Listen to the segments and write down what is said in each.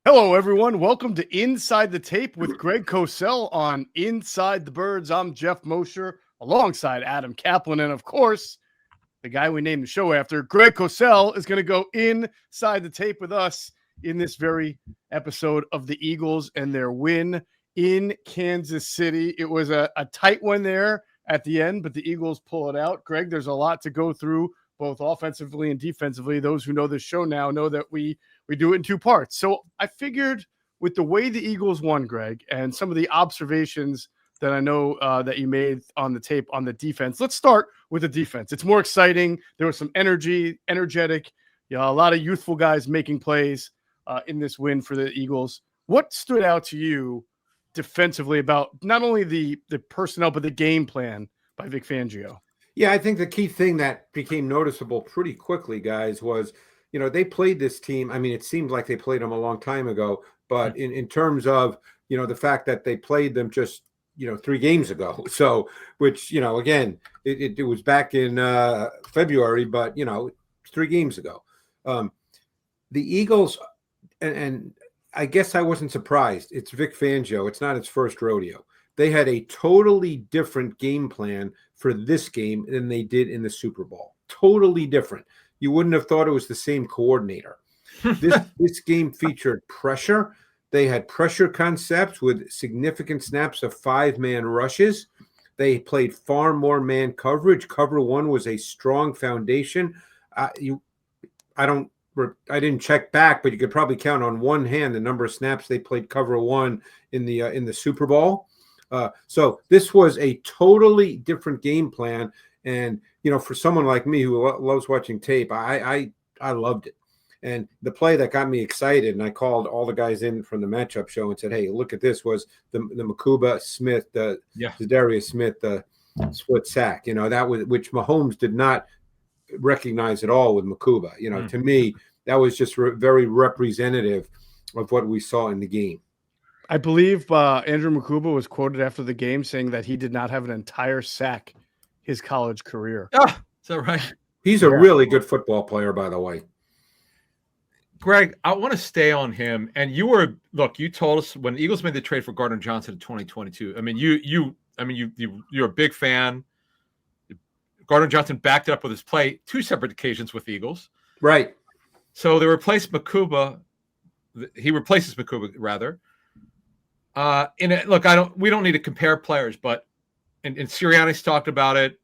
Hello, everyone. Welcome to Inside the Tape with Greg Cosell on Inside the Birds. I'm Geoff Mosher alongside Adam Caplan. And of course, the guy we named the show after, Greg Cosell, is going to go inside the tape with us in this very episode of the Eagles and their win in Kansas City. It was a tight one there at the end, but the Eagles pull it out. Greg, there's a lot to go through, both offensively and defensively. Those who know this show now know that we do it in two parts. So I figured with the way the Eagles won, Greg, and some of the observations that I know that you made on the tape on the defense, let's start with the defense. It's more exciting. There was some energetic, a lot of youthful guys making plays in this win for the Eagles. What stood out to you defensively about not only the personnel, but the game plan by Vic Fangio? Yeah, I think the key thing that became noticeable pretty quickly, guys, was, they played this team. I mean, it seemed like they played them a long time ago, but in terms of, the fact that they played them just, 3 games ago. So, which, again, it was back in February, but, 3 games ago. The Eagles, and I guess I wasn't surprised. It's Vic Fangio. It's not its first rodeo. They had a totally different game plan for this game than they did in the Super Bowl. Totally different. You wouldn't have thought it was the same coordinator. This game featured pressure. They had pressure concepts with significant snaps of 5-man rushes. They played far more man coverage. Cover one was a strong foundation. I didn't check back, but you could probably count on one hand the number of snaps they played cover one in the Super Bowl. So this was a totally different game plan. And, for someone like me who loves watching tape, I loved it. And the play that got me excited, and I called all the guys in from the matchup show and said, hey, look at this, was the Makuba Smith, Za'Darius Smith, the split sack, that was, which Mahomes did not recognize at all with Makuba. To me, that was just very representative of what we saw in the game. I believe Andrew Makuba was quoted after the game saying that he did not have an entire sack his college career. Ah, is that right? He's a really good football player, by the way. Greg, I want to stay on him. And you told us when the Eagles made the trade for Gardner Johnson in 2022. I mean, you're a big fan. Gardner Johnson backed it up with his play 2 separate occasions with the Eagles. Right. So they replaced Makuba. He replaces Makuba rather. We don't need to compare players, but and Sirianni's talked about it,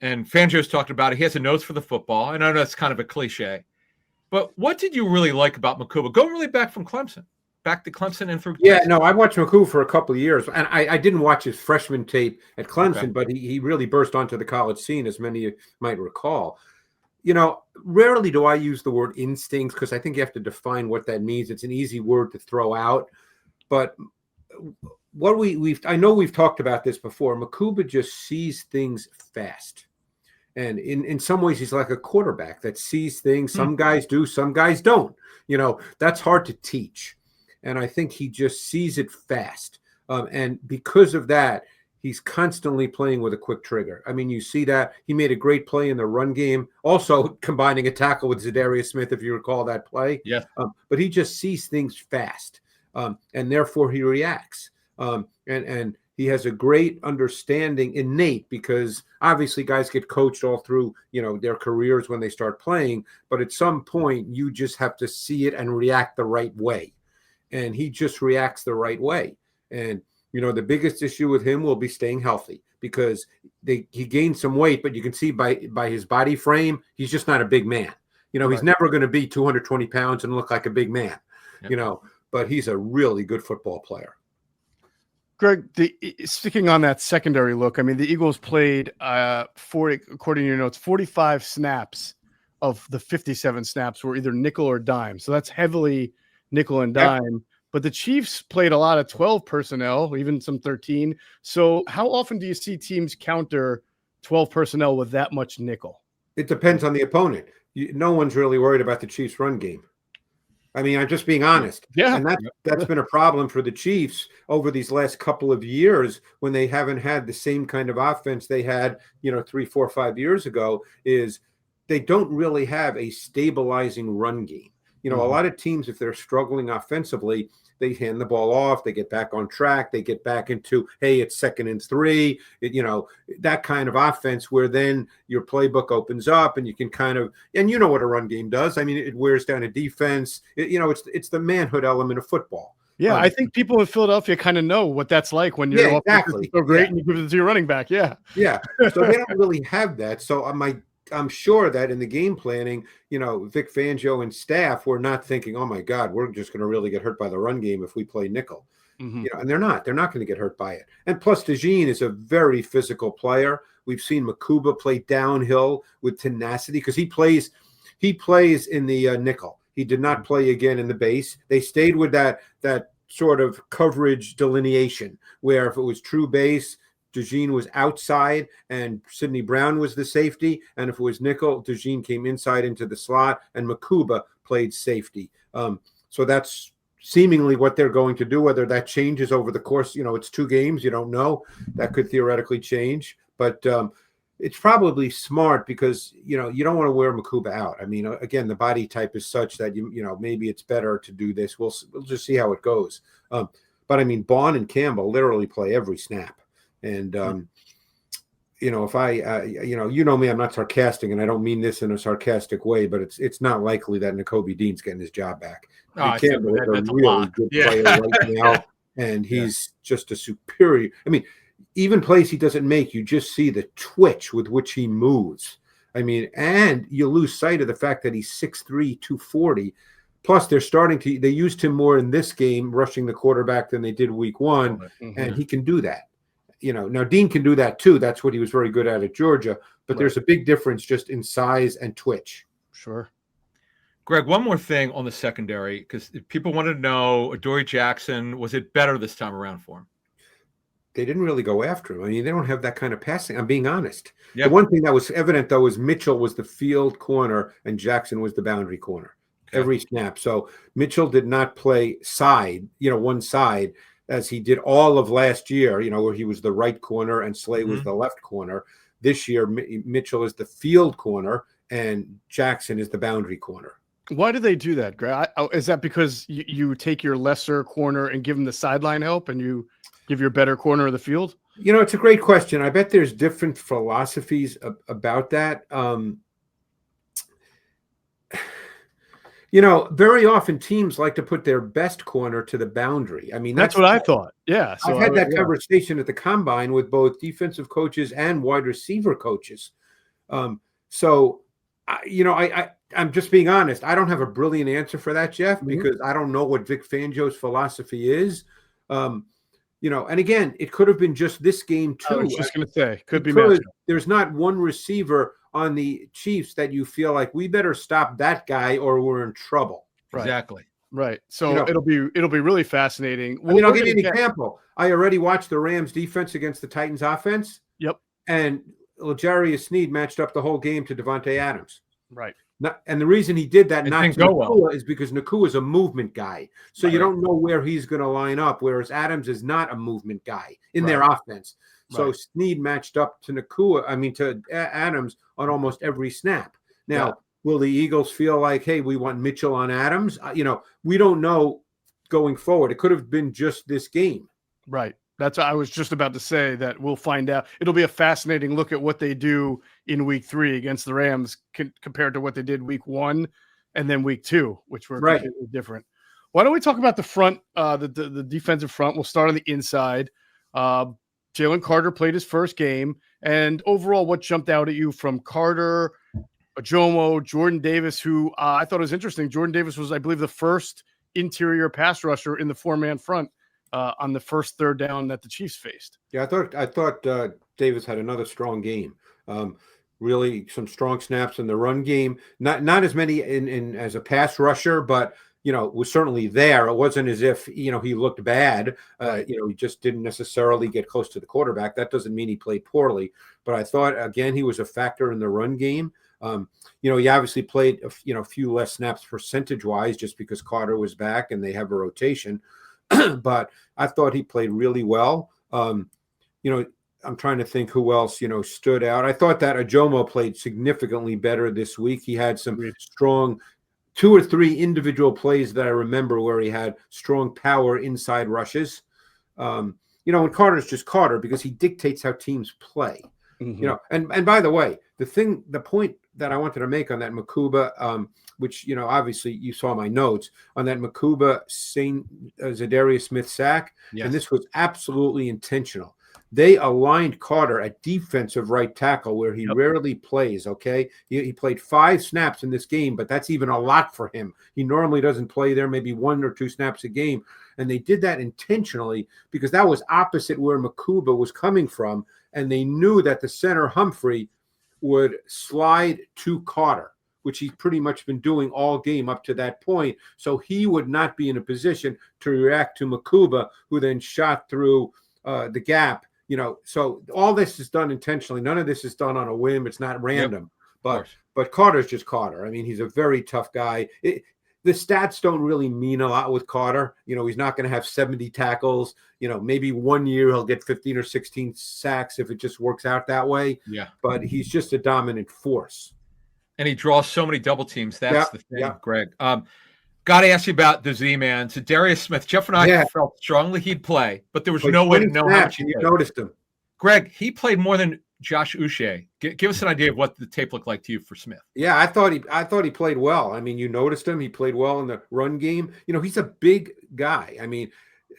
and Fangio's talked about it. He has a nose for the football, and I know that's kind of a cliche. But what did you really like about Makuba? Going really back to Clemson and through. Yeah, no, I watched Makuba for a couple of years, and I didn't watch his freshman tape at Clemson, okay, but he really burst onto the college scene, as many of you might recall. Rarely do I use the word instincts because I think you have to define what that means. It's an easy word to throw out, but what I know we've talked about this before. Makuba just sees things fast. And in some ways, he's like a quarterback that sees things. Some guys do, some guys don't. That's hard to teach. And I think he just sees it fast. And because of that, he's constantly playing with a quick trigger. I mean, you see that. He made a great play in the run game, also combining a tackle with Za'Darius Smith, if you recall that play. Yeah. But he just sees things fast, and therefore he reacts. And he has a great understanding, innate, because obviously guys get coached all through, their careers when they start playing. But at some point, you just have to see it and react the right way. And he just reacts the right way. And, the biggest issue with him will be staying healthy because he gained some weight, but you can see by his body frame, he's just not a big man. Right. He's never going to be 220 pounds and look like a big man, but he's a really good football player. Greg, sticking on that secondary look, I mean, the Eagles played, according to your notes, 45 snaps of the 57 snaps were either nickel or dime. So that's heavily nickel and dime. Yep. But the Chiefs played a lot of 12 personnel, even some 13. So how often do you see teams counter 12 personnel with that much nickel? It depends on the opponent. No one's really worried about the Chiefs' run game. I mean, I'm just being honest. Yeah. And that's been a problem for the Chiefs over these last couple of years when they haven't had the same kind of offense they had, 3, 4, 5 years ago, is they don't really have a stabilizing run game. A lot of teams, if they're struggling offensively, they hand the ball off, they get back on track, they get back into, hey, it's 2nd and 3, that kind of offense where then your playbook opens up and you can kind of, and you know what a run game does. I mean, it wears down a defense. It's the manhood element of football. Yeah, I think people in Philadelphia kind of know what that's like when you're exactly so great and you give it to your running back. Yeah. Yeah. So they don't really have that. So I'm sure that in the game planning, Vic Fangio and staff were not thinking, oh my God, we're just going to really get hurt by the run game if we play nickel. And they're not going to get hurt by it. And plus DeJean is a very physical player. We've seen Makuba play downhill with tenacity because he plays in the nickel. He did not play again in the base. They stayed with that sort of coverage delineation where if it was true base, DeJean was outside and Sidney Brown was the safety. And if it was nickel, DeJean came inside into the slot and Makuba played safety. So that's seemingly what they're going to do. Whether that changes over the course, it's 2 games. You don't know. That could theoretically change. But it's probably smart because, you don't want to wear Makuba out. I mean, again, the body type is such that, maybe it's better to do this. We'll just see how it goes. But I mean, Bond and Campbell literally play every snap. And, if I, me, I'm not sarcastic, and I don't mean this in a sarcastic way, but it's not likely that Nakobe Dean's getting his job back. Campbell is a really good player right now, and he's just a superior. I mean, even plays he doesn't make, you just see the twitch with which he moves. I mean, and you lose sight of the fact that he's 6'3", 240. Plus, they used him more in this game, rushing the quarterback than they did week 1, and he can do that. Now Dean can do that too. That's what he was very good at Georgia. But there's a big difference just in size and twitch. Sure. Greg, one more thing on the secondary, because people wanted to know, Adoree Jackson, was it better this time around for him? They didn't really go after him. I mean, they don't have that kind of passing. I'm being honest. Yep. The one thing that was evident, though, is Mitchell was the field corner and Jackson was the boundary corner every snap. So Mitchell did not play side, one side, as he did all of last year, where he was the right corner and Slay was the left corner. This year, Mitchell is the field corner and Jackson is the boundary corner. Why do they do that, Greg? Is that because you take your lesser corner and give him the sideline help and you give your better corner of the field? It's a great question. I bet there's different philosophies about that. Very often teams like to put their best corner to the boundary. I mean, that's what I thought. Yeah. So I've had that conversation at the combine with both defensive coaches and wide receiver coaches. I'm just being honest. I don't have a brilliant answer for that, Geoff, because I don't know what Vic Fangio's philosophy is. And again, it could have been just this game too. I was just going to say, could be. There's not one receiver on the Chiefs that you feel like we better stop that guy or we're in trouble. Right. Exactly. Right. So it'll be really fascinating. I'll give you an example. I already watched the Rams defense against the Titans offense. Yep. And Za'Darius Smith matched up the whole game to Devontae Adams. Right. And the reason he did that not to Nakua is because Nakua is a movement guy. So you don't know where he's going to line up, whereas Adams is not a movement guy in their offense. So Snead matched up to to Adams on almost every snap. Now, will the Eagles feel like, hey, we want Mitchell on Adams? We don't know going forward. It could have been just this game. Right. That's what I was just about to say, that we'll find out. It'll be a fascinating look at what they do in week 3 against the Rams compared to what they did week 1 and then week 2, which were completely different. Why don't we talk about the front, the defensive front? We'll start on the inside. JalenCarter played his first game, and overall, what jumped out at you from Carter, Ajomo, Jordan Davis, who I thought was interesting. Jordan Davis was, I believe, the first interior pass rusher in the 4-man front on the first third down that the Chiefs faced. Yeah, I thought Davis had another strong game. Really, some strong snaps in the run game. Not as many in as a pass rusher, but was certainly there. It wasn't as if, he looked bad. He just didn't necessarily get close to the quarterback. That doesn't mean he played poorly. But I thought, again, he was a factor in the run game. He obviously played a few less snaps percentage-wise just because Carter was back and they have a rotation. But I thought he played really well. I'm trying to think who else, stood out. I thought that Ajomo played significantly better this week. He had some strong 2 or 3 individual plays that I remember where he had strong power inside rushes. And Carter's just Carter because he dictates how teams play. Mm-hmm. And by the way, the point that I wanted to make on that Makuba, which, obviously you saw my notes on that Makuba Za'Darius Smith sack. Yes. And this was absolutely intentional. They aligned Carter at defensive right tackle where he rarely plays, okay? He played 5 snaps in this game, but that's even a lot for him. He normally doesn't play there, maybe 1 or 2 snaps a game. And they did that intentionally because that was opposite where Makuba was coming from, and they knew that the center, Humphrey, would slide to Carter, which he's pretty much been doing all game up to that point. So he would not be in a position to react to Makuba, who then shot through the gap. So all this is done intentionally. None of this is done on a whim. It's not random. But Carter's just Carter. I mean, he's a very tough guy. The stats don't really mean a lot with Carter. He's not going to have 70 tackles. Maybe one year he'll get 15 or 16 sacks if it just works out that way. Yeah. But he's just a dominant force. And he draws so many double teams. That's the thing, Greg. Got to ask you about the Z-Man. Za'Darius Smith. Jeff and I felt strongly he'd play, but there was no way to know how much he played. You noticed him. Greg, he played more than Josh Uche. Give us an idea of what the tape looked like to you for Smith. Yeah, I thought he played well. I mean, you noticed him. He played well in the run game. He's a big guy. I mean,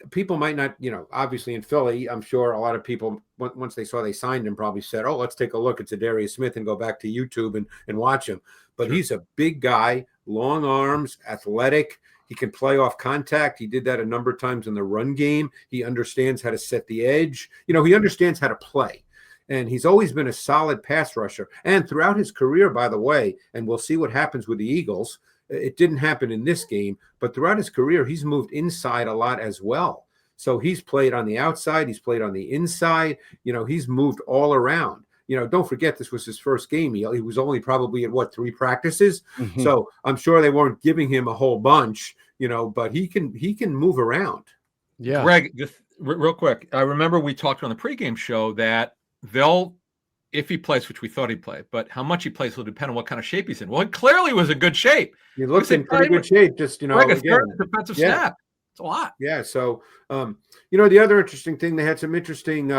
people might not, obviously in Philly, I'm sure a lot of people, once they saw they signed him, probably said, oh, let's take a look at Za'Darius Smith and go back to YouTube and watch him. But he's a big guy, long arms, athletic. He can play off contact. He did that a number of times in the run game. He understands how to set the edge. He understands how to play. And he's always been a solid pass rusher. And throughout his career, by the way, and we'll see what happens with the Eagles, it didn't happen in this game, but throughout his career, he's moved inside a lot as well. So he's played on the outside. He's played on the inside. He's moved all around. Don't forget this was his first game. He was only probably at 3 practices. Mm-hmm. So I'm sure they weren't giving him a whole bunch, but he can move around. Yeah. Greg, just real quick. I remember we talked on the pregame show that if he plays, which we thought he'd play, but how much he plays will depend on what kind of shape he's in. Well, he clearly was in good shape. He looks in pretty good shape. Just, Greg, a third defensive snap. It's a lot. Yeah. So, the other interesting thing, they had some interesting,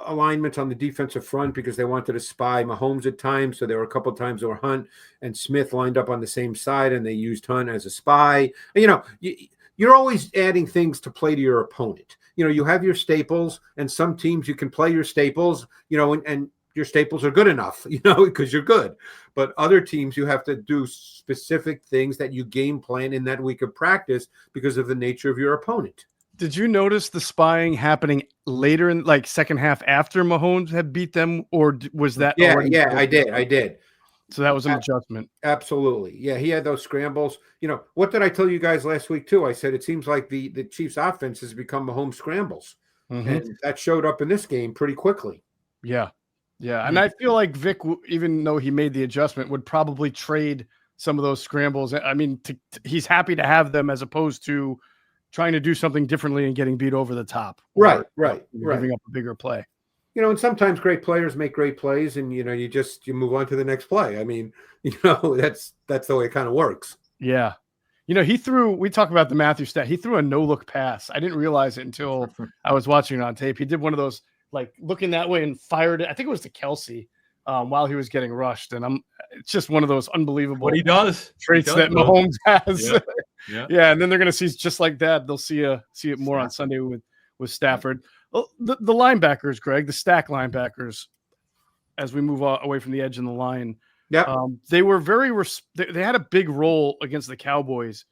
alignment on the defensive front because they wanted to spy Mahomes at times. So there were a couple of times where Hunt and Smith lined up on the same side and they used Hunt as a spy. And, you're always adding things to play to your opponent. You have your staples, and some teams you can play your staples, and your staples are good enough, because you're good. But other teams, you have to do specific things that you game plan in that week of practice because of the nature of your opponent. Did you notice the spying happening later in second half after Mahomes had beat them, or was that? Yeah, I did. So that was an adjustment. Absolutely. Yeah, he had those scrambles. What did I tell you guys last week too? I said it seems like the Chiefs offense has become Mahomes scrambles. Mm-hmm. And that showed up in this game pretty quickly. Yeah. Yeah. And I feel like Vic, even though he made the adjustment, would probably trade some of those scrambles. I mean, he's happy to have them as opposed to trying to do something differently and getting beat over the top. Right. Giving up a bigger play. And sometimes great players make great plays, and you move on to the next play. I mean, that's the way it kind of works. Yeah. We talk about the Matthew stat. He threw a no-look pass. I didn't realize it until I was watching it on tape. He did one of those, looking that way and fired it. I think it was to Kelsey while he was getting rushed. And it's just one of those unbelievable what he does traits that Mahomes has. Yeah. Yeah. And then they're going to see just like that. They'll see it more on Sunday with Stafford. Well, the linebackers, Greg, the stack linebackers, as we move away from the edge and the line, they were they had a big role against the Cowboys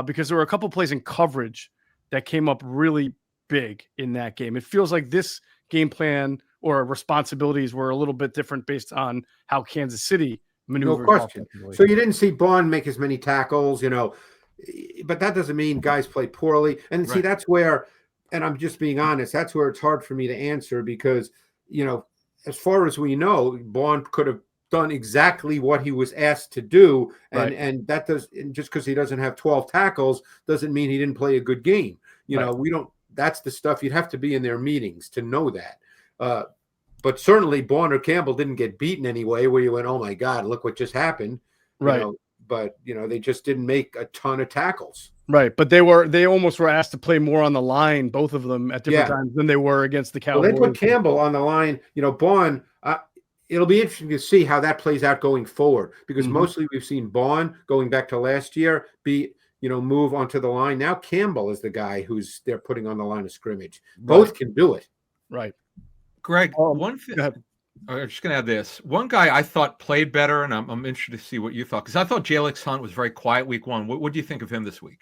because there were a couple plays in coverage that came up really big in that game. It feels like this game plan or responsibilities were a little bit different based on how Kansas City maneuvered. No question. So you didn't see Bond make as many tackles, but that doesn't mean guys play poorly. And see, that's where. And I'm just being honest, that's where it's hard for me to answer because, as far as we know, Bond could have done exactly what he was asked to do, and Right. and that does, and just because he doesn't have 12 tackles doesn't mean he didn't play a good game. You know, we don't. That's the stuff you'd have to be in their meetings to know that. But certainly, Bourne or Campbell didn't get beaten anyway, where you went, "Oh my God, look what just happened." You Right. know, but they just didn't make a ton of tackles. Right, but they almost were asked to play more on the line, both of them, at different times than they were against the Cowboys. Well, they put Campbell on the line. Bourne, it'll be interesting to see how that plays out going forward, because mostly we've seen Bourne, going back to last year, move onto the line. Now Campbell is the guy who's they're putting on the line of scrimmage. Both can do it. Right. Greg, one thing. I'm just going to add this. One guy I thought played better, and I'm interested to see what you thought, because I thought Jalen Hunt was very quiet week one. What do you think of him this week?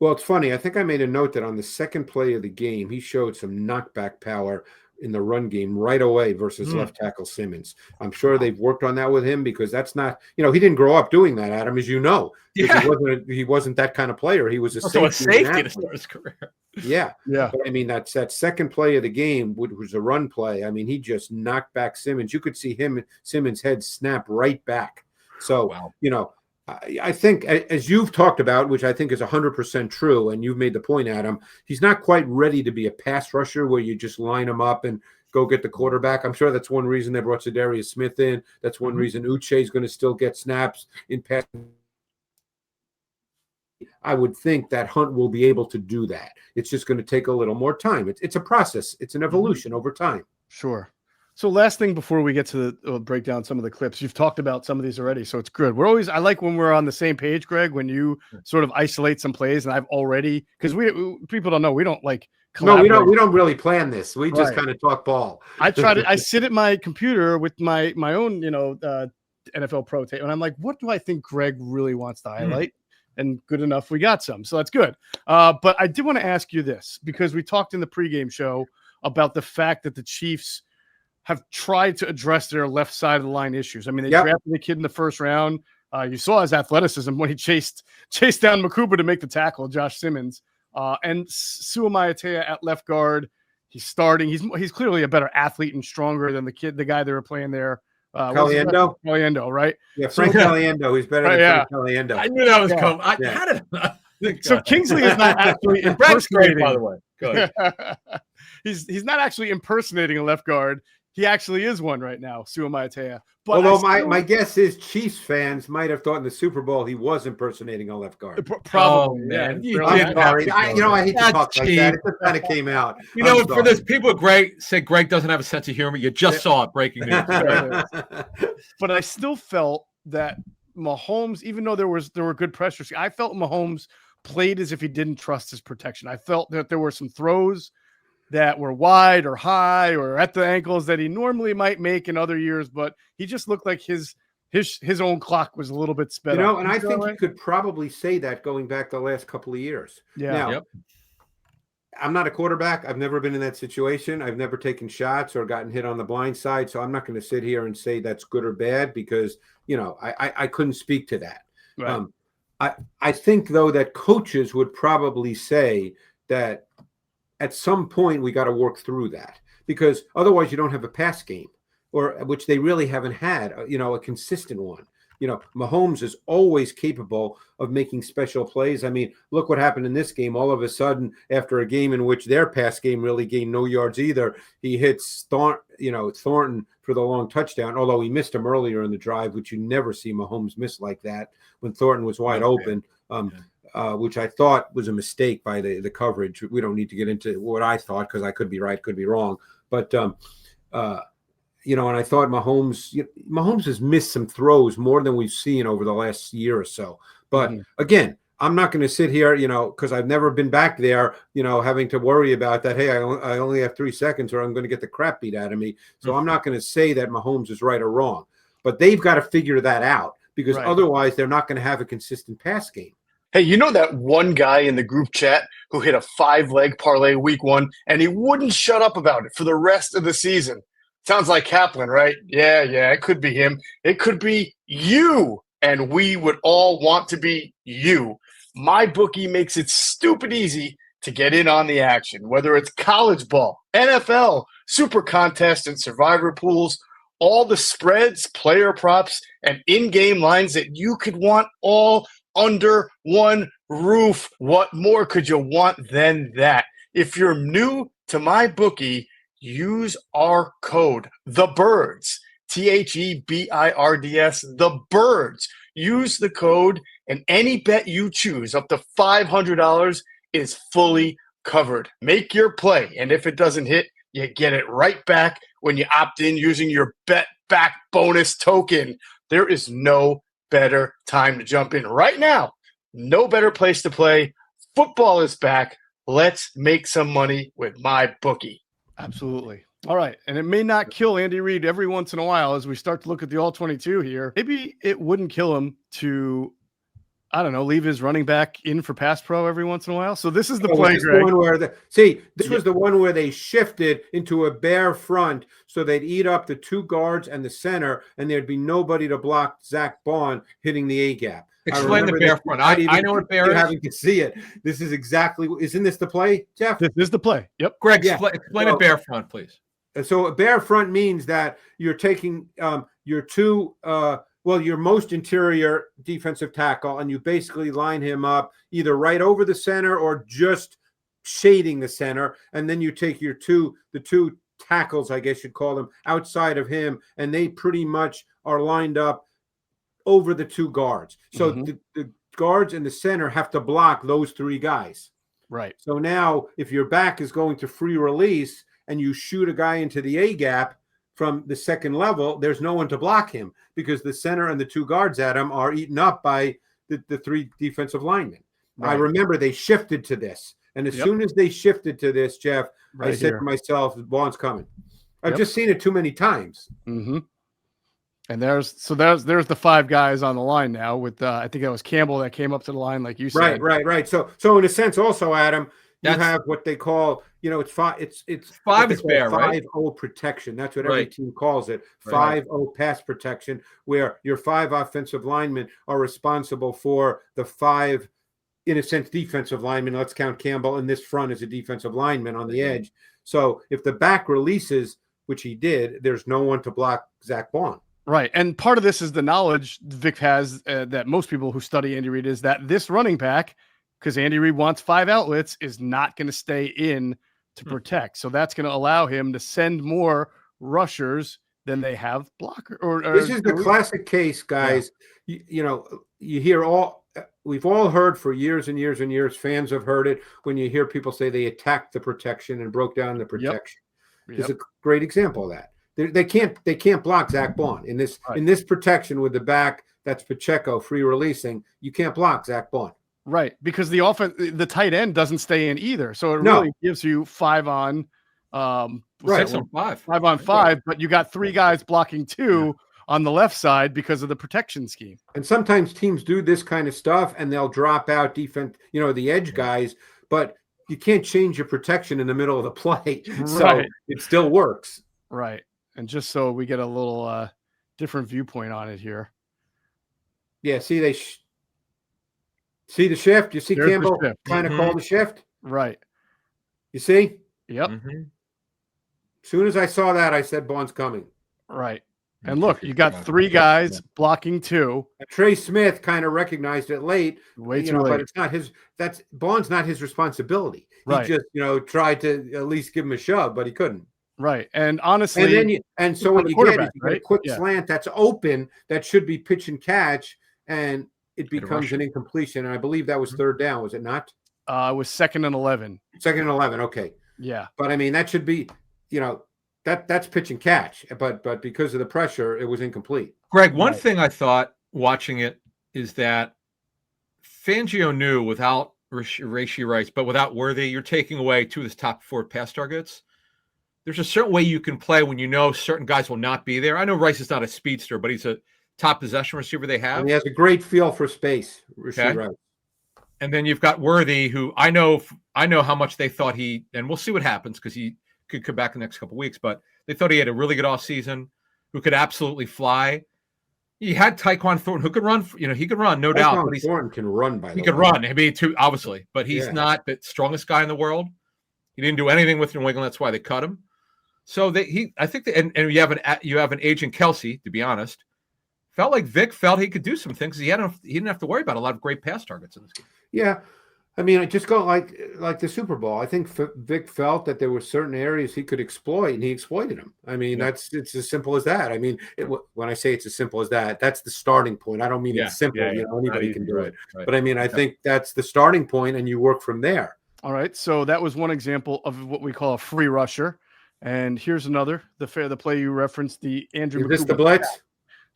Well, it's funny. I think I made a note that on the second play of the game, he showed some knockback power in the run game right away versus left tackle Simmons. I'm sure they've worked on that with him, because that's not, he didn't grow up doing that, Adam, as you know. Yeah. He wasn't that kind of player. He was a safety to start his career. Yeah. Yeah. But I mean, that's that second play of the game, which was a run play. I mean, he just knocked back Simmons. You could see Simmons' head snap right back. So, I think, as you've talked about, which I think is 100% true, and you've made the point, Adam, he's not quite ready to be a pass rusher where you just line him up and go get the quarterback. I'm sure that's one reason they brought Za'Darius Smith in. That's one reason Uche is going to still get snaps in pass. I would think that Hunt will be able to do that. It's just going to take a little more time. It's a process. It's an evolution over time. Sure. So last thing before we get to break down some of the clips, you've talked about some of these already, so it's good. I like when we're on the same page, Greg, when you sort of isolate some plays, and I've already, because people don't know, we don't like collaborate. No, we don't really plan this. We just kind of talk ball. I sit at my computer with my own, NFL Pro tape, and I'm like, what do I think Greg really wants to highlight? And good enough, we got some, so that's good. But I did want to ask you this, because we talked in the pregame show about the fact that the Chiefs have tried to address their left side of the line issues. I mean, they drafted the kid in the first round. You saw his athleticism when he chased down Makuba to make the tackle, Josh Simmons. And Su'Amalatea at left guard, he's starting. He's clearly a better athlete and stronger than the guy they were playing there. Caliendo, right? Yeah, Frank Caliendo. He's better than Frank Caliendo. I knew that was coming. How did so Kingsley is not actually impersonating. By the way, go ahead. He's not actually impersonating a left guard. He actually is one right now, Su'Amalatea. Although my guess is Chiefs fans might have thought in the Super Bowl he was impersonating a left guard. Probably, man. I'm sorry. I hate to talk like that. It just kind of came out. For this, people say Greg doesn't have a sense of humor. You just saw it, breaking news. But I still felt that Mahomes, even though there were good pressures, I felt Mahomes played as if he didn't trust his protection. I felt that there were some throws that were wide or high or at the ankles that he normally might make in other years, but he just looked like his own clock was a little bit sped up. And I think you could probably say that going back the last couple of years. Yeah. Now, I'm not a quarterback. I've never been in that situation. I've never taken shots or gotten hit on the blind side, so I'm not going to sit here and say that's good or bad, because I couldn't speak to that. Right. I think, though, that coaches would probably say that at some point we got to work through that, because otherwise you don't have a pass game, which they really haven't had, a consistent one. Mahomes is always capable of making special plays. I mean, look what happened in this game. All of a sudden, after a game in which their pass game really gained no yards either, he hits Thornton for the long touchdown, although he missed him earlier in the drive, which you never see Mahomes miss like that when Thornton was wide open. Which I thought was a mistake by the coverage. We don't need to get into what I thought, because I could be right, could be wrong. But, and I thought Mahomes has missed some throws more than we've seen over the last year or so. But again, I'm not going to sit here, because I've never been back there, having to worry about that. Hey, I only have 3 seconds or I'm going to get the crap beat out of me. So I'm not going to say that Mahomes is right or wrong. But they've got to figure that out, because otherwise they're not going to have a consistent pass game. Hey, you know that one guy in the group chat who hit a 5-leg parlay week 1 and he wouldn't shut up about it for the rest of the season? Sounds like Caplan, right? Yeah, it could be him. It could be you, and we would all want to be you. MyBookie makes it stupid easy to get in on the action, whether it's college ball, NFL, super contest, and survivor pools. all the spreads, player props, and in-game lines that you could want all under one roof. What more could you want than that? If you're new to my bookie, use our code, THEBIRDS, THEBIRDS, the birds. Use the code, and any bet you choose up to $500 is fully covered. Make your play, and if it doesn't hit, you get it right back when you opt in using your bet back bonus token. There is no better time to jump in right now. No better place to play. Football is back. Let's make some money with my bookie. Absolutely. All right. And it may not kill Andy Reid every once in a while as we start to look at the all-22 here. Maybe it wouldn't kill him to, I don't know, leave his running back in for pass pro every once in a while. So this is the play, Greg. This was the one where they shifted into a bare front so they'd eat up the 2 guards and the center, and there'd be nobody to block Zach Bond hitting the A-gap. Explain the bare front. I know what bare is. Having to see it. This is exactly. Isn't this the play, Geoff? This is the play. Yep. Greg, explain a bare front, please. So a bare front means that you're taking your your most interior defensive tackle, and you basically line him up either right over the center or just shading the center, and then you take the two tackles, I guess you'd call them, outside of him, and they pretty much are lined up over the 2 guards. So the guards in the center have to block those 3 guys. Right. So now if your back is going to free release and you shoot a guy into the A gap from the second level, there's no one to block him because the center and the 2 guards at him are eaten up by the 3 defensive linemen. Right. I remember they shifted to this. And as soon as they shifted to this, Geoff, I said to myself, Bond's coming. I've just seen it too many times. Mm-hmm. And there's the 5 guys on the line now with I think that was Campbell that came up to the line like you said. Right. So in a sense also, Adam, you have what they call, it's 5 is bare, right? 5-0 protection. That's what every team calls it. 5-0 pass protection, where your 5 offensive linemen are responsible for the 5, in a sense, defensive linemen. Let's count Campbell in this front as a defensive lineman on the edge. So if the back releases, which he did, there's no one to block Zach Bond. Right. And part of this is the knowledge Vic has that most people who study Andy Reid is that this running back, because Andy Reid wants 5 outlets, is not going to stay in to protect. So that's going to allow him to send more rushers than they have blocker. This is the classic case, guys. Yeah. You hear we've all heard for years and years and years, fans have heard it when you hear people say they attacked the protection and broke down the protection. It's a great example of that. They can't block Zach Bond in this protection with the back. That's Pacheco free releasing. You can't block Zach Bond. Right, because the tight end doesn't stay in either. So it really gives you 5 on 6 on 5. 5 on 5, but you got 3 guys blocking 2 on the left side because of the protection scheme. And sometimes teams do this kind of stuff and they'll drop out defense, the edge guys, but you can't change your protection in the middle of the play. So it still works. Right. And just so we get a little different viewpoint on it here. Yeah, see see the shift? You see There's Campbell kind of call the shift? Right. You see? Yep. As soon as I saw that, I said Bond's coming. Right. And look, you got 3 guys blocking 2. Trey Smith kind of recognized it late, late. But it's not Bond's not his responsibility. Right. He just, tried to at least give him a shove, but he couldn't. Right. And honestly, so when you get a quick slant that's open, that should be pitch and catch, and it becomes an incompletion. And I believe that was 3rd down, was it not? It was 2nd and 11. 2nd and 11. Okay. Yeah. But I mean, that should be, that's pitch and catch, but because of the pressure, it was incomplete. Greg, one thing I thought watching it is that Fangio knew without Rashee Rice, but without Worthy, you're taking away 2 of his top 4 pass targets. There's a certain way you can play when you know certain guys will not be there. I know Rice is not a speedster, but he's a top possession receiver they have. And he has a great feel for space. Rice. And then you've got Worthy, who I know how much they thought and we'll see what happens because he could come back in the next couple of weeks, but they thought he had a really good offseason, who could absolutely fly. He had Tyquan Thornton, who could run. He could run, no doubt. But Thornton can run, by the way. He could run. I mean, obviously, but he's not the strongest guy in the world. He didn't do anything with New England. That's why they cut him. So I think and you have an agent Kelsey, to be honest. Felt like Vic felt he could do some things. He didn't have to worry about a lot of great pass targets in this game. Yeah. I mean, I just go like the Super Bowl. I think Vic felt that there were certain areas he could exploit, and he exploited them. I mean, it's as simple as that. I mean, when I say it's as simple as that, that's the starting point. I don't mean it's simple. Anybody can do it. Right. But I mean, I think that's the starting point, and you work from there. All right. So that was one example of what we call a free rusher. And here's another, the play you referenced, the Andrew. Is this the blitz? Sack.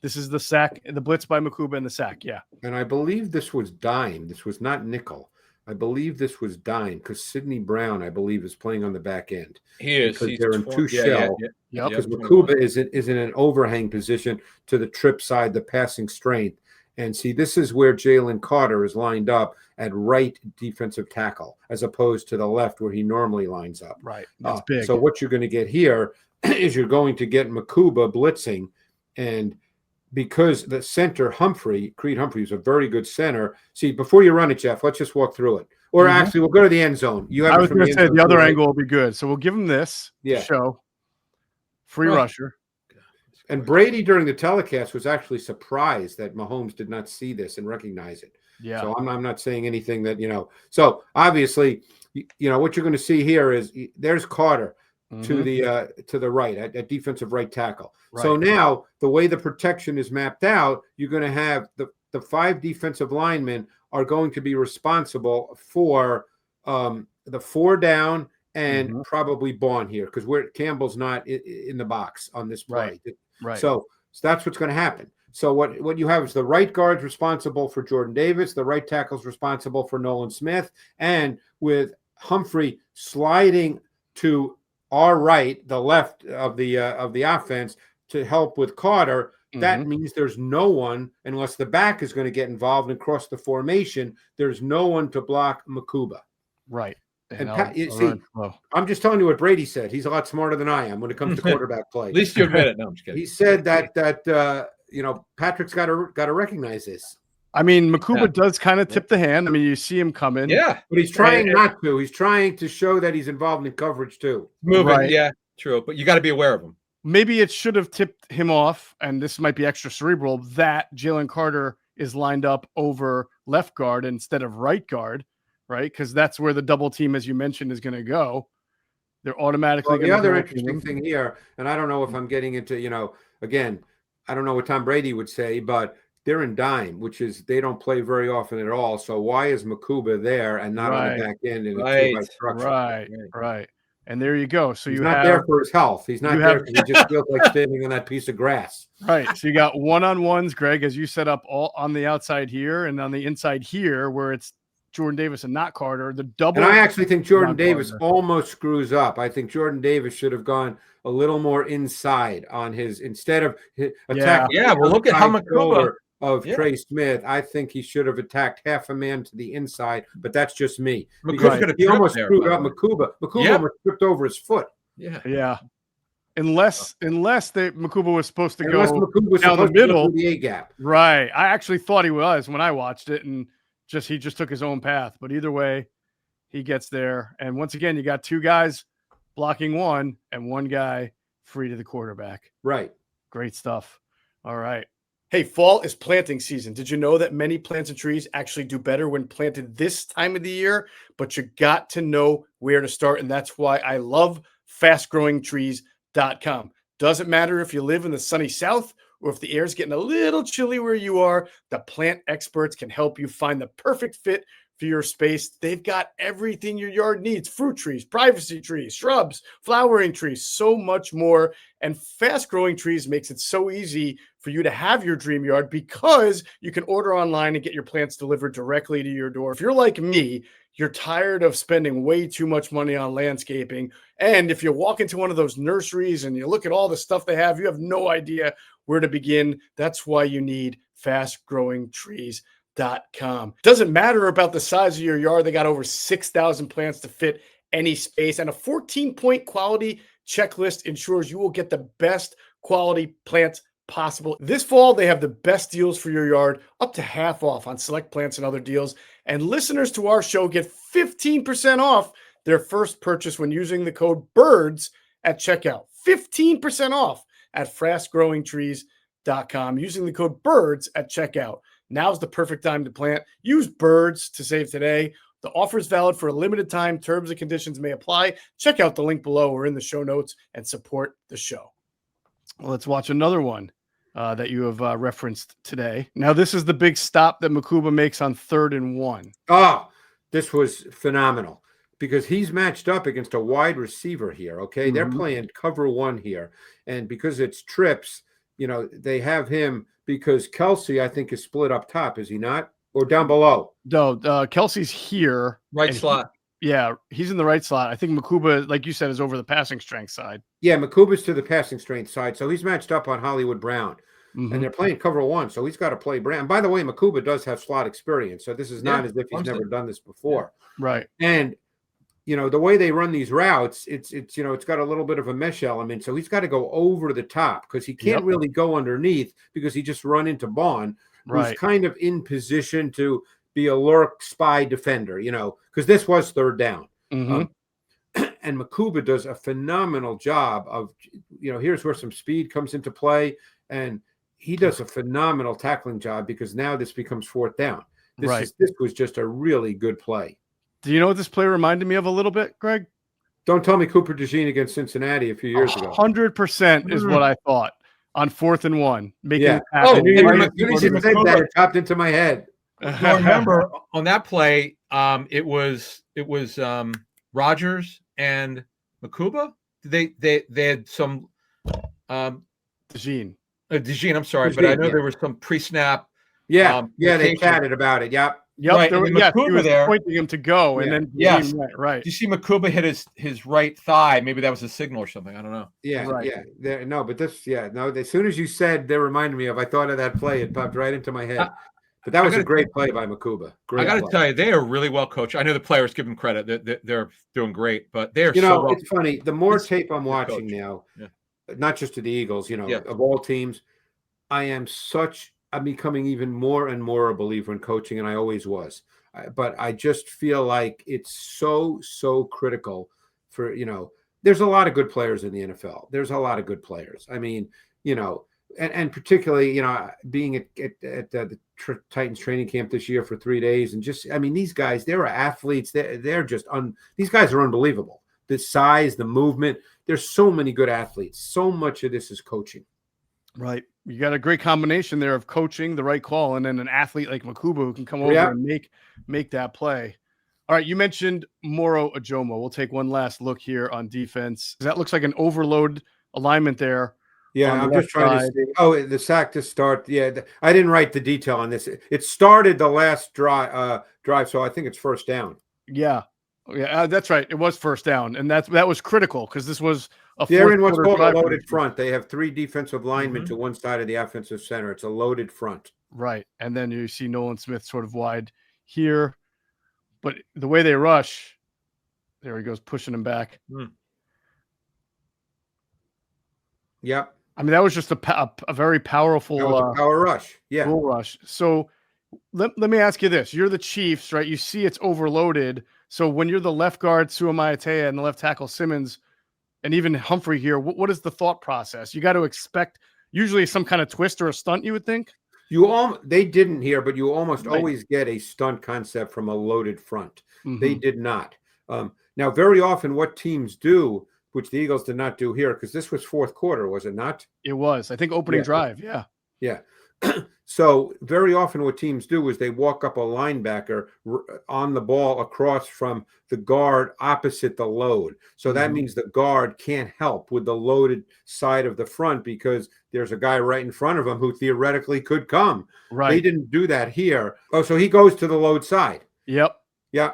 This is the sack, the blitz by Makuba and the sack. Yeah. And I believe this was dime. This was not nickel. I believe this was dime because Sidney Brown, I believe, is playing on the back end. He is. Because they're in two shell. Yeah. Because Makuba is in an overhang position to the trip side, the passing strength. And see, this is where JalenCarter is lined up at right defensive tackle, as opposed to the left where he normally lines up. Right. That's big. So what you're going to get here is you're going to get Makuba blitzing, and because the center Creed Humphrey is a very good center. See, before you run it, Geoff, let's just walk through it. Or actually, we'll go to the end zone. I was going to say the other angle will be good. So we'll give him this to show. Free rusher. And Brady during the telecast was actually surprised that Mahomes did not see this and recognize it. Yeah. So I'm not saying anything that, So obviously, what you're going to see here is there's Carter to the right at defensive right tackle. Right. So now the way the protection is mapped out, you're going to have the 5 defensive linemen are going to be responsible for the 4 down and probably Bond here because Campbell's not in the box on this play. Right. So that's what's going to happen. So what you have is the right guard's responsible for Jordan Davis, the right tackle's responsible for Nolan Smith, and with Humphrey sliding to our right, the left of the offense to help with Carter, that means there's no one, unless the back is going to get involved and cross the formation, there's no one to block Makuba. Right. And I'm just telling you what Brady said. He's a lot smarter than I am when it comes to quarterback play. At least you admit it. No, I'm just kidding. He said that Patrick's got to recognize this. I mean, Makuba does kind of tip the hand. I mean, you see him coming. Yeah. But he's trying not to. He's trying to show that he's involved in coverage too. Moving, yeah, true. But you got to be aware of him. Maybe it should have tipped him off, and this might be extra cerebral, that JalenCarter is lined up over left guard instead of right guard. Right, because that's where the double team, as you mentioned, is going to go. They're automatically going to. The other interesting thing here, and I don't know if I'm getting into, again, I don't know what Tom Brady would say, but they're in dime, which is they don't play very often at all. So why is Makuba there and not on the back end in a 2-by structure? Right. And there you go. So he's not there for his health. He's not there because he just feels like standing on that piece of grass. Right. So you got one-on-ones, Greg, as you set up all on the outside here and on the inside here, where it's Jordan Davis and not Carter. The double. And I actually think Jordan Davis almost screws up. I think Jordan Davis should have gone a little more inside on his instead of attacking. Yeah. Well, look at how Makuba of Trey Smith. I think he should have attacked half a man to the inside, but that's just me. Because he almost screwed up Makuba. Makuba almost tripped over his foot. Yeah. Unless Makuba was supposed to go down the middle, the A gap. Right. I actually thought he was when I watched it, and he just took his own path. But either way, he gets there. And once again, you got 2 guys blocking one and 1 guy free to the quarterback. Right. Great stuff. All right. Hey, fall is planting season. Did you know that many plants and trees actually do better when planted this time of the year? But you got to know where to start. And that's why I love fastgrowingtrees.com. Doesn't matter if you live in the sunny South or if the air's getting a little chilly where you are, the plant experts can help you find the perfect fit for your space. They've got everything your yard needs: fruit trees, privacy trees, shrubs, flowering trees, so much more. And Fast Growing Trees makes it so easy for you to have your dream yard because you can order online and get your plants delivered directly to your door. If you're like me, you're tired of spending way too much money on landscaping. And if you walk into one of those nurseries and you look at all the stuff they have, you have no idea where to begin. That's why you need fastgrowingtrees.com. Doesn't matter about the size of your yard. They got over 6,000 plants to fit any space, and a 14-point quality checklist ensures you will get the best quality plants possible. This fall, they have the best deals for your yard, up to half off on select plants and other deals. And listeners to our show get 15% off their first purchase when using the code BIRDS at checkout. 15% off at fastgrowingtrees.com using the code BIRDS at checkout. Now's the perfect time to plant. Use BIRDS to save today. The offer is valid for a limited time. Terms and conditions may apply. Check out the link below or in the show notes and support the show. Well, let's watch another one that you have referenced today. Now, this is the big stop that Makuba makes on 3rd and 1. Oh, this was phenomenal because he's matched up against a wide receiver here. Okay. They're playing cover 1 here. And because it's trips, they have him because Kelsey, I think, is split up top. Is he not? Or down below? No, Kelsey's here. Right slot. He's in the right slot. I think Makuba, like you said, is over the passing strength side. Yeah, Makuba's to the passing strength side. So he's matched up on Hollywood Brown. And they're playing cover 1. So he's got to play Brown. By the way, Makuba does have slot experience. So this is not as if he's never done this before. Right. And the way they run these routes, it's got a little bit of a mesh element. So he's got to go over the top because he can't really go underneath because he just run into Bond, who's kind of in position to be a lurk spy defender, because this was 3rd down. And Makuba does a phenomenal job of, here's where some speed comes into play. And he does a phenomenal tackling job because now this becomes 4th down. This was just a really good play. Do you know what this play reminded me of a little bit, Greg? Don't tell me Cooper DeJean against Cincinnati a few years ago. 100% is what I thought on 4th and 1. Making it happen. It popped into my head. I remember on that play, it was Rodgers and Makuba. They had some DeJean. I'm sorry, but I know there was some pre-snap. They chatted about it. Yep. Right. He was pointing him to go, and then right. Do you see Makuba hit his right thigh? Maybe that was a signal or something. I don't know. As soon as you said, they reminded me of. I thought of that play. It popped right into my head. But that was a great play by Makuba. I got to tell you, they are really well coached. I know the players give them credit; they're doing great. But they're it's funny. The more tape I'm watching now, not just to the Eagles, of all teams, I'm becoming even more and more a believer in coaching, and I always was. But I just feel like it's so critical for, there's a lot of good players in the NFL. There's a lot of good players. I mean, and particularly, being at the Titans training camp this year for 3 days, and these guys, they're athletes. They're just these guys are unbelievable. The size, the movement. There's so many good athletes. So much of this is coaching. Right. You got a great combination there of coaching, the right call, and then an athlete like Makuba who can come over and make that play. All right, you mentioned Moro Ajomo. We'll take one last look here on defense. That looks like an overload alignment there. Yeah, I'm just trying to see. Oh, the sack to start. Yeah, I didn't write the detail on this. It started the last drive, so I think it's 1st down. Yeah, that's right. It was 1st down, and that was critical because this was they're in what's called a loaded front. They have 3 defensive linemen to one side of the offensive center. It's a loaded front. Right. And then you see Nolan Smith sort of wide here. But the way they rush, there he goes, pushing him back. Yep. I mean, that was just a very powerful power rush. Yeah. Bull rush. So let me ask you this. You're the Chiefs, right? You see it's overloaded. So when you're the left guard, Suamaitea, and the left tackle, Simmons, and even Humphrey here, what is the thought process? You got to expect usually some kind of twist or a stunt, you would think? They didn't here, but you almost always get a stunt concept from a loaded front. They did not. Now, very often what teams do, which the Eagles did not do here, because this was 4th quarter, was it not? It was. I think opening drive, yeah. Yeah. So very often what teams do is they walk up a linebacker on the ball across from the guard opposite the load. So that means the guard can't help with the loaded side of the front because there's a guy right in front of him who theoretically could come. Right. They didn't do that here. Oh, so he goes to the load side. Yep. Yeah.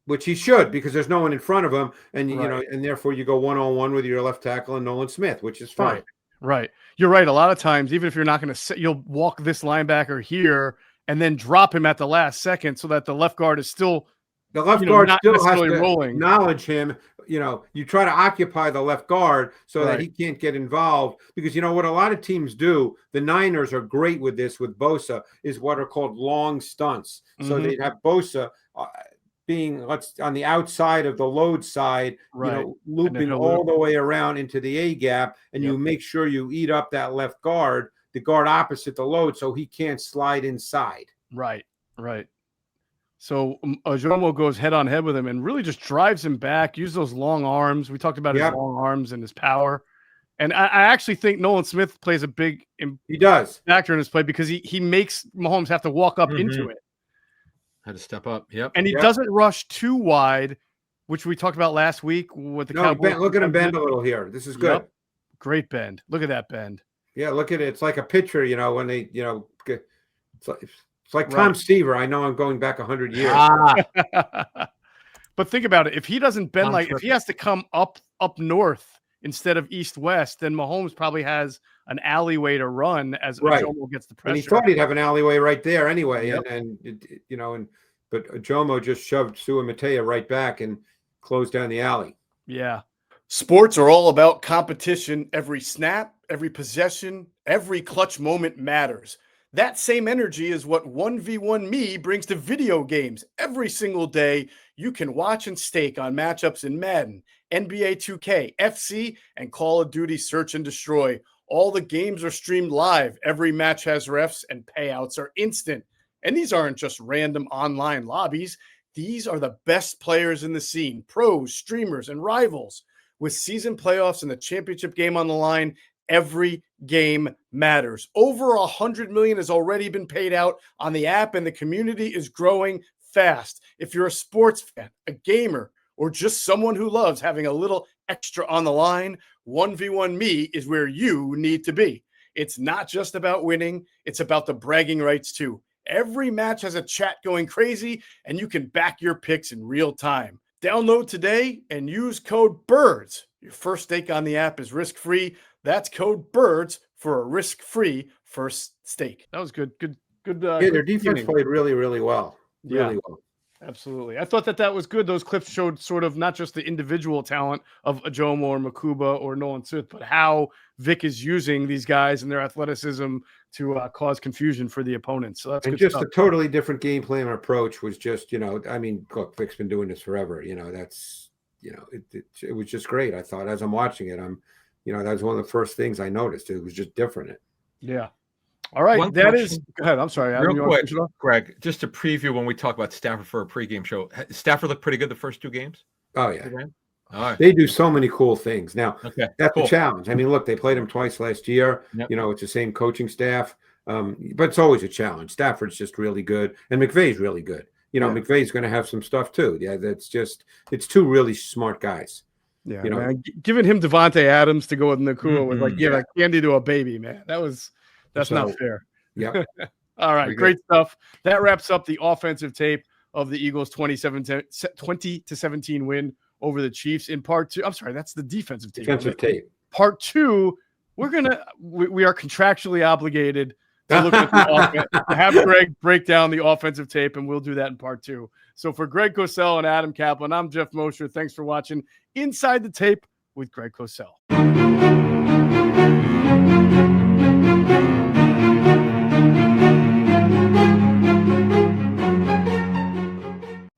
Which he should, because there's no one in front of him. And, and therefore you go 1-on-1 with your left tackle and Nolan Smith, which is fine. Right. You're right. A lot of times, even if you're not going to you'll walk this linebacker here and then drop him at the last second so that the left guard is still the left guard still has to rolling. Acknowledge him. You try to occupy the left guard so that he can't get involved, because what a lot of teams do, the Niners are great with this with Bosa, is what are called long stunts. So they'd have Bosa being on the outside of the load side, Right. looping all the way around into the A gap, and you make sure you eat up that left guard, the guard opposite the load, so he can't slide inside. Right. So Ojomo goes head on head with him and really just drives him back, use those long arms. We talked about his long arms and his power. And I actually think Nolan Smith plays a big factor in his play because he makes Mahomes have to walk up into it. Had to step up. Yep. And he doesn't rush too wide, which we talked about last week with the Cowboys. Look at him bend a little here. This is good. Great bend. Look at that bend. Yeah, look at it. It's like a pitcher, when they, it's like Tom Seaver. I know I'm going back 100 years. But think about it. If he doesn't bend if he has to come up north instead of east-west, then Mahomes probably has an alleyway to run as Ojomo gets the pressure. And he thought he'd have an alleyway right there anyway. But Ojomo just shoved Sua Matea right back and closed down the alley. Yeah. Sports are all about competition. Every snap, every possession, every clutch moment matters. That same energy is what 1v1 Me brings to video games. Every single day, you can watch and stake on matchups in Madden, NBA 2K, FC, and Call of Duty Search and Destroy. All the games are streamed live. Every match has refs, and payouts are instant. And these aren't just random online lobbies. These are the best players in the scene, pros, streamers, and rivals. With season playoffs and the championship game on the line, every game matters. Over $100 million has already been paid out on the app, and the community is growing fast. If you're a sports fan, a gamer, or just someone who loves having a little extra on the line, 1v1 Me is where you need to be. It's not just about winning, it's about the bragging rights too. Every match has a chat going crazy, and you can back your picks in real time. Download today and use code BIRDS. Your first stake on the app is risk-free. That's code BIRDS for a risk-free first stake. That was good. Their defense played really, really well. Really well. Absolutely. I thought that was good. Those clips showed sort of not just the individual talent of Ojomo or Makuba or Nolan Smith, but how Vic is using these guys and their athleticism to cause confusion for the opponents. So that's and good just stuff. a totally different game plan and approach was just, look, Vic's been doing this forever. It was just great. I thought as I'm watching it, that was one of the first things I noticed. It was just different. Yeah. All right. Go ahead. I'm sorry. Real quick, Greg, just to preview when we talk about Stafford for a pregame show. Stafford looked pretty good the first two games? Oh, yeah. All right. They do so many cool things. Now, that's the challenge. I mean, look, they played him twice last year. Yep. It's the same coaching staff. But it's always a challenge. Stafford's just really good. And McVay's really good. McVay's going to have some stuff too. Yeah, it's two really smart guys. Yeah, man, giving him Devontae Adams to go with Nakua was like candy to a baby, man. That's not fair. Yeah. All right, great stuff. That wraps up the offensive tape of the Eagles' 20-17 win over the Chiefs. In part two, I'm sorry, that's the defensive tape. Part two, we are contractually obligated to look at the offense, to have Greg break down the offensive tape, and we'll do that in part two. So for Greg Cosell and Adam Caplan, I'm Geoff Mosher. Thanks for watching Inside the Tape with Greg Cosell.